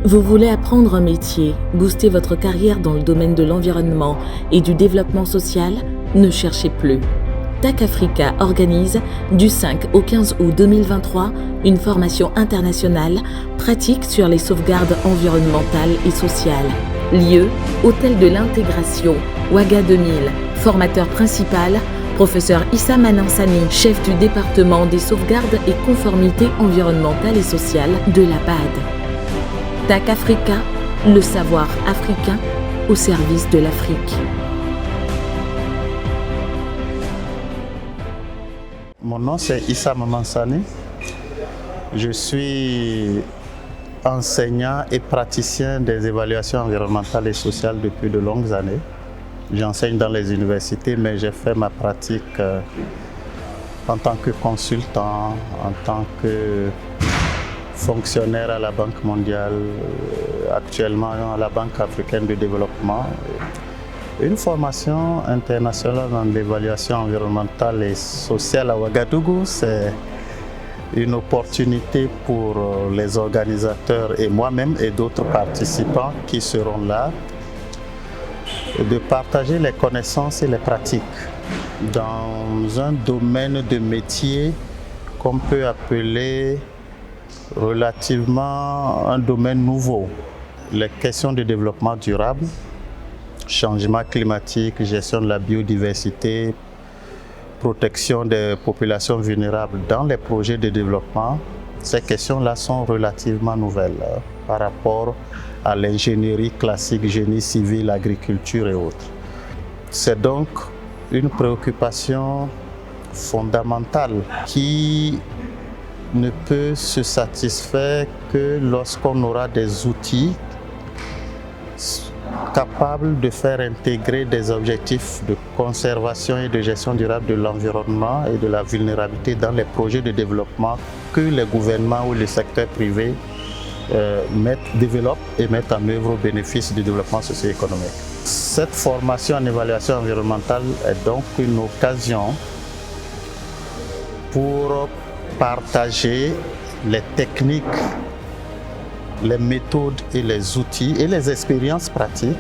Vous voulez apprendre un métier, booster votre carrière dans le domaine de l'environnement et du développement social? Ne cherchez plus. TAC Africa organise, du 5 au 15 août 2023, une formation internationale pratique sur les sauvegardes environnementales et sociales. Lieu, Hôtel de l'Intégration, Ouaga 2000. Formateur principal, professeur Issa Manansani, chef du département des sauvegardes et conformités environnementales et sociales de la BAD. TAC Africa, le savoir africain au service de l'Afrique. Mon nom c'est Issa Manansani. Je suis enseignant et praticien des évaluations environnementales et sociales depuis de longues années. J'enseigne dans les universités, mais j'ai fait ma pratique en tant que consultant, en tant que fonctionnaire à la Banque mondiale, actuellement à la Banque africaine de développement. Une formation internationale en évaluation environnementale et sociale à Ouagadougou, c'est une opportunité pour les organisateurs et moi-même et d'autres participants qui seront là de partager les connaissances et les pratiques dans un domaine de métier qu'on peut appeler relativement un domaine nouveau. Les questions de développement durable, changement climatique, gestion de la biodiversité, protection des populations vulnérables dans les projets de développement, ces questions-là sont relativement nouvelles par rapport à l'ingénierie classique, génie civil, agriculture et autres. C'est donc une préoccupation fondamentale qui ne peut se satisfaire que lorsqu'on aura des outils capables de faire intégrer des objectifs de conservation et de gestion durable de l'environnement et de la vulnérabilité dans les projets de développement que les gouvernements ou les secteurs privés développent et mettent en œuvre au bénéfice du développement socio-économique. Cette formation en évaluation environnementale est donc une occasion pour partager les techniques, les méthodes et les outils et les expériences pratiques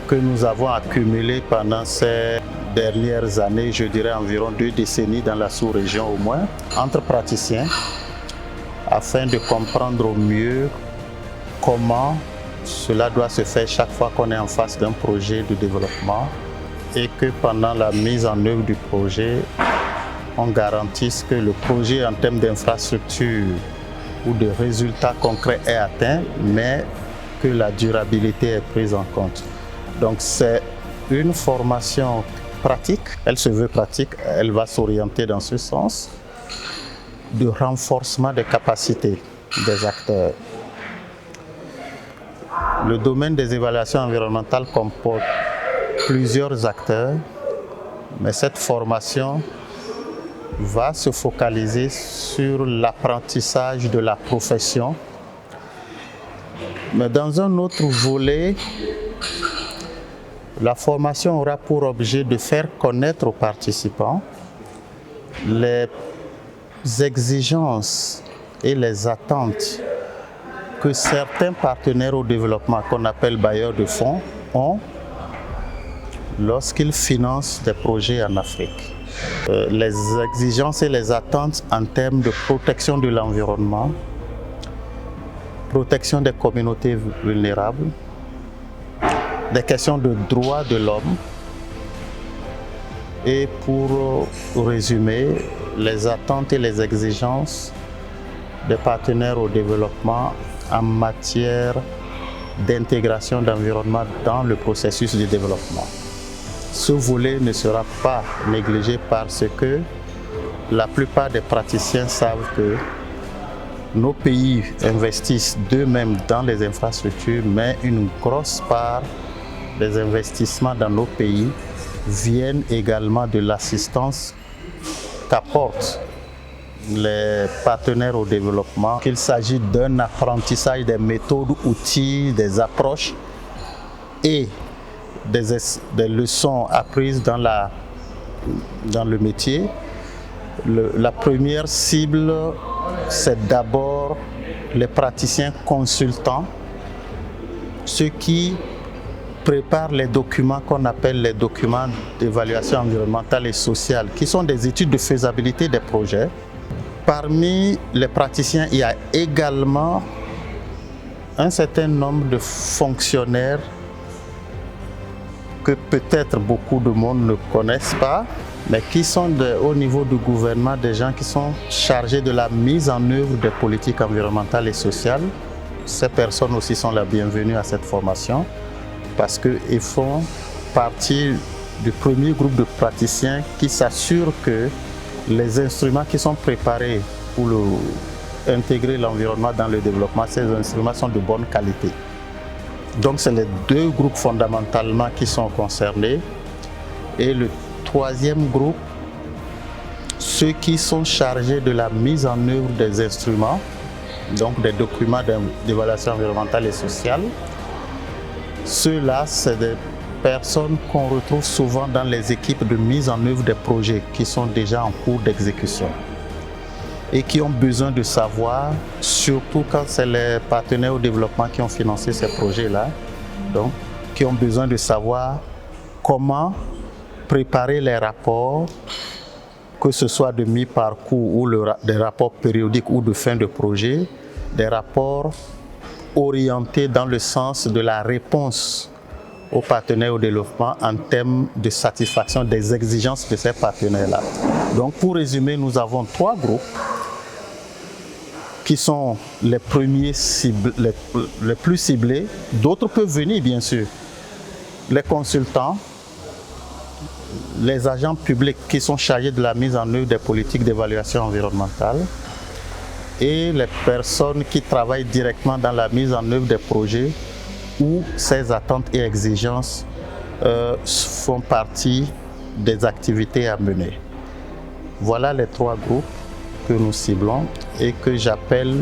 que nous avons accumulées pendant ces dernières années, je dirais environ 2 décennies dans la sous-région au moins, entre praticiens, afin de comprendre au mieux comment cela doit se faire chaque fois qu'on est en face d'un projet de développement et que pendant la mise en œuvre du projet, on garantisse que le projet en termes d'infrastructure ou de résultats concrets est atteint, mais que la durabilité est prise en compte. Donc c'est une formation pratique, elle se veut pratique, elle va s'orienter dans ce sens, de renforcement des capacités des acteurs. Le domaine des évaluations environnementales comporte plusieurs acteurs, mais cette formation va se focaliser sur l'apprentissage de la profession. Mais dans un autre volet, la formation aura pour objet de faire connaître aux participants les exigences et les attentes que certains partenaires au développement, qu'on appelle bailleurs de fonds, ont lorsqu'ils financent des projets en Afrique. Les exigences et les attentes en termes de protection de l'environnement, protection des communautés vulnérables, des questions de droits de l'homme et pour résumer, les attentes et les exigences des partenaires au développement en matière d'intégration d'environnement dans le processus de développement. Ce volet ne sera pas négligé parce que la plupart des praticiens savent que nos pays investissent d'eux-mêmes dans les infrastructures, mais une grosse part des investissements dans nos pays viennent également de l'assistance qu'apportent les partenaires au développement, qu'il s'agit d'un apprentissage des méthodes, outils, des approches et des leçons apprises dans le métier. La première cible, c'est d'abord les praticiens consultants, ceux qui préparent les documents qu'on appelle les documents d'évaluation environnementale et sociale, qui sont des études de faisabilité des projets. Parmi les praticiens, il y a également un certain nombre de fonctionnaires que peut-être beaucoup de monde ne connaissent pas, mais qui sont au niveau du gouvernement des gens qui sont chargés de la mise en œuvre des politiques environnementales et sociales. Ces personnes aussi sont la bienvenue à cette formation parce qu'ils font partie du premier groupe de praticiens qui s'assurent que les instruments qui sont préparés pour intégrer l'environnement dans le développement, ces instruments sont de bonne qualité. Donc c'est les deux groupes fondamentalement qui sont concernés. Et le troisième groupe, ceux qui sont chargés de la mise en œuvre des instruments, donc des documents d'évaluation environnementale et sociale. Ceux-là, c'est des personnes qu'on retrouve souvent dans les équipes de mise en œuvre des projets qui sont déjà en cours d'exécution et qui ont besoin de savoir, surtout quand c'est les partenaires au développement qui ont financé ces projets-là, donc qui ont besoin de savoir comment préparer les rapports, que ce soit de mi-parcours ou des rapports périodiques ou de fin de projet, des rapports orientés dans le sens de la réponse aux partenaires au développement en termes de satisfaction des exigences de ces partenaires-là. Donc pour résumer, nous avons trois groupes qui sont les premiers les plus ciblés. D'autres peuvent venir bien sûr. Les consultants, les agents publics qui sont chargés de la mise en œuvre des politiques d'évaluation environnementale et les personnes qui travaillent directement dans la mise en œuvre des projets où ces attentes et exigences font partie des activités à mener. Voilà les trois groupes que nous ciblons et que j'appelle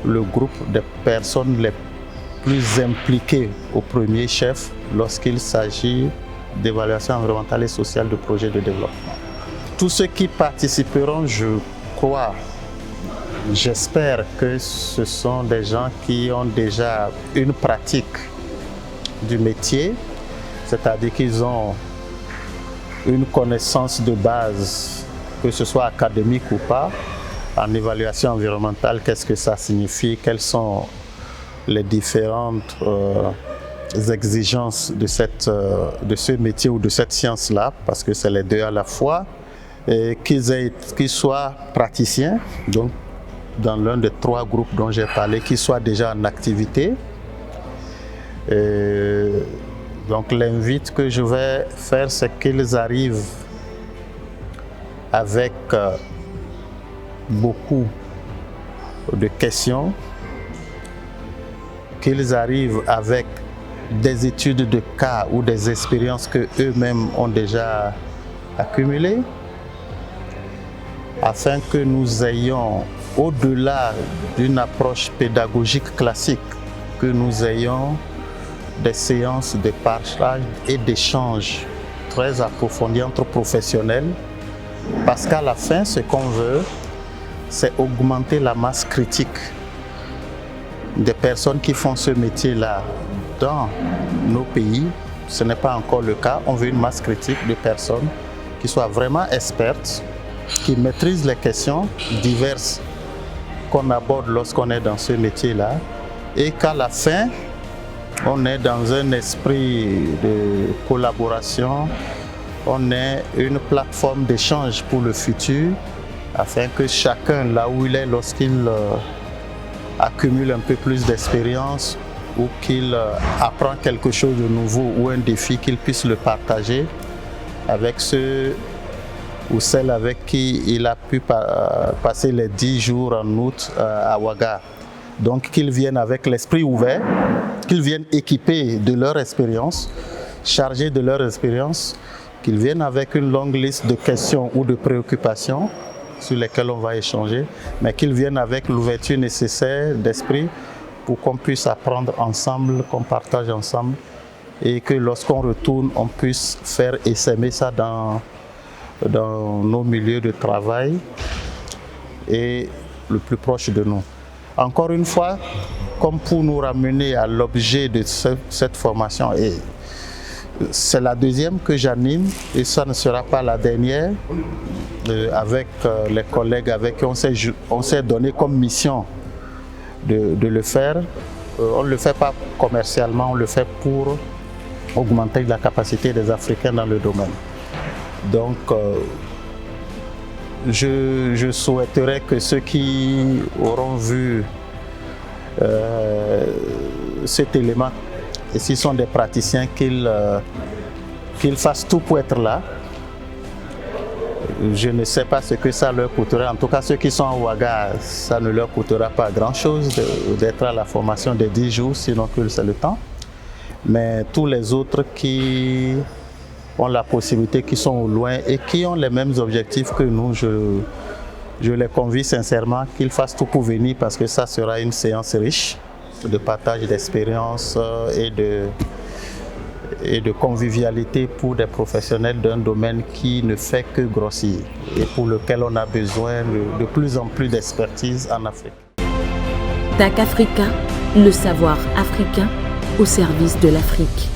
le groupe des personnes les plus impliquées au premier chef lorsqu'il s'agit d'évaluation environnementale et sociale de projets de développement. Tous ceux qui participeront, je crois, j'espère que ce sont des gens qui ont déjà une pratique du métier, c'est-à-dire qu'ils ont une connaissance de base, que ce soit académique ou pas, en évaluation environnementale, qu'est-ce que ça signifie, quelles sont les différentes exigences de ce métier ou de cette science-là, parce que c'est les deux à la fois, et qu'ils soient praticiens, donc dans l'un des trois groupes dont j'ai parlé, qu'ils soient déjà en activité. Et donc l'invite que je vais faire, c'est qu'ils arrivent avec beaucoup de questions, qu'ils arrivent avec des études de cas ou des expériences qu'eux-mêmes ont déjà accumulées, afin que nous ayons, au-delà d'une approche pédagogique classique, que nous ayons des séances de partage et d'échange très approfondies entre professionnels, parce qu'à la fin, ce qu'on veut, c'est augmenter la masse critique des personnes qui font ce métier-là dans nos pays. Ce n'est pas encore le cas. On veut une masse critique de personnes qui soient vraiment expertes, qui maîtrisent les questions diverses qu'on aborde lorsqu'on est dans ce métier-là, et qu'à la fin, on est dans un esprit de collaboration, on est une plateforme d'échange pour le futur, afin que chacun, là où il est, lorsqu'il accumule un peu plus d'expérience ou qu'il apprend quelque chose de nouveau ou un défi, qu'il puisse le partager avec ceux ou celles avec qui il a pu passer les 10 jours en août à Ouaga. Donc qu'ils viennent avec l'esprit ouvert, qu'ils viennent équipés de leur expérience, chargés de leur expérience, qu'ils viennent avec une longue liste de questions ou de préoccupations sur lesquelles on va échanger, mais qu'ils viennent avec l'ouverture nécessaire d'esprit pour qu'on puisse apprendre ensemble, qu'on partage ensemble et que lorsqu'on retourne, on puisse faire essaimer ça dans nos milieux de travail et le plus proche de nous. Encore une fois, comme pour nous ramener à l'objet de cette formation, et c'est la deuxième que j'anime et ça ne sera pas la dernière, avec les collègues avec qui on s'est donné comme mission de le faire. On ne le fait pas commercialement, on le fait pour augmenter la capacité des Africains dans le domaine. Donc, je souhaiterais que ceux qui auront vu cet élément, et s'ils sont des praticiens, qu'ils fassent tout pour être là. Je ne sais pas ce que ça leur coûtera. En tout cas, ceux qui sont à Ouaga, ça ne leur coûtera pas grand-chose d'être à la formation de 10 jours, sinon que c'est le temps. Mais tous les autres qui ont la possibilité, qui sont au loin et qui ont les mêmes objectifs que nous, je les convie sincèrement qu'ils fassent tout pour venir parce que ça sera une séance riche de partage d'expériences et de convivialité pour des professionnels d'un domaine qui ne fait que grossir et pour lequel on a besoin de plus en plus d'expertise en Afrique. TAC Africa, le savoir africain au service de l'Afrique.